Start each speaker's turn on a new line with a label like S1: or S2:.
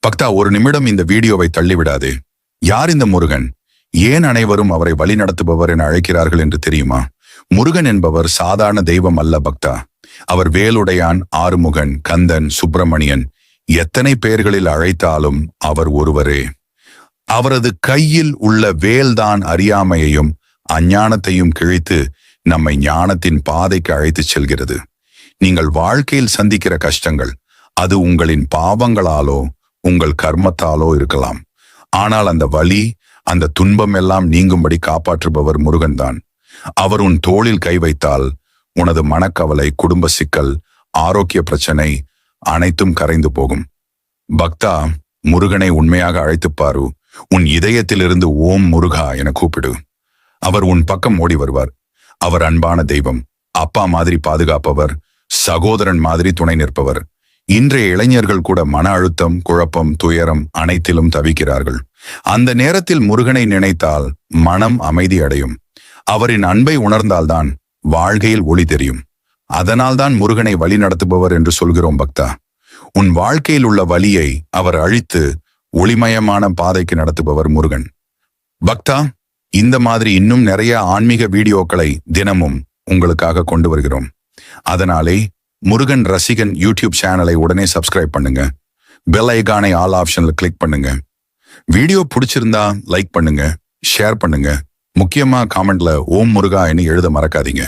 S1: பக்தா, ஒரு நிமிடம் இந்த வீடியோவை தள்ளிவிடாதே. யார் இந்த முருகன்? ஏன் அனைவரும் அவரை வழிநடத்துபவர் என அழைக்கிறார்கள் என்று தெரியுமா? முருகன் என்பவர் சாதாரண தெய்வம் அல்ல பக்தா. அவர் வேலுடையான், ஆறுமுகன், கந்தன், சுப்பிரமணியன், எத்தனை பெயர்களில் அழைத்தாலும் அவர் ஒருவரே. அவரது கையில் உள்ள வேல்தான் அறியாமையையும் அஞ்ஞானத்தையும் கிழித்து நம்மை ஞானத்தின் பாதைக்கு அழைத்துச் செல்கிறது. நீங்கள் வாழ்க்கையில் சந்திக்கிற கஷ்டங்கள், அது உங்களின் பாவங்களாலோ உங்கள் கர்மத்தாலோ இருக்கலாம். ஆனால் அந்த வலி, அந்த துன்பம் எல்லாம் நீங்கும்படி காப்பாற்றுபவர் முருகன்தான். அவர் உன் தோளில் கை வைத்தால் உனது மனக்கவலை, குடும்ப சிக்கல், ஆரோக்கிய பிரச்சனை அனைத்தும் கரைந்து போகும். பக்தா, முருகனை உண்மையாக அழைத்துப்பாரு. உன் இதயத்திலிருந்து ஓம் முருகா என கூப்பிடு. அவர் உன் பக்கம் ஓடி வருவார். அவர் அன்பான தெய்வம், அப்பா மாதிரி பாதுகாப்பவர், சகோதரன் மாதிரி துணை நிற்பவர். இன்றைய இளைஞர்கள் கூட மன அழுத்தம், குழப்பம், துயரம் அனைத்திலும் தவிக்கிறார்கள். அந்த நேரத்தில் முருகனை நினைத்தால் மனம் அமைதி அடையும். அவரின் அன்பை உணர்ந்தால்தான் வாழ்க்கையில் ஒளி தெரியும். அதனால்தான் முருகனை வழி நடத்துபவர் என்று சொல்கிறோம் பக்தா. உன் வாழ்க்கையில் உள்ள வலியை அவர் அழித்து ஒளிமயமான பாதைக்கு நடத்துபவர் முருகன். பக்தா, இந்த மாதிரி இன்னும் நிறைய ஆன்மீக வீடியோக்களை தினமும் உங்களுக்காக கொண்டு வருகிறோம். அதனாலே முருகன் ரசிகன் யூடியூப் சேனலை உடனே சப்ஸ்கிரைப் பண்ணுங்க. பெல் ஐகானை ஆல் ஆப்ஷன்ல கிளிக் பண்ணுங்க. வீடியோ பிடிச்சிருந்தா லைக் பண்ணுங்க, ஷேர் பண்ணுங்க. முக்கியமா காமெண்ட்ல ஓம் முருகா என்று எழுத மறக்காதீங்க.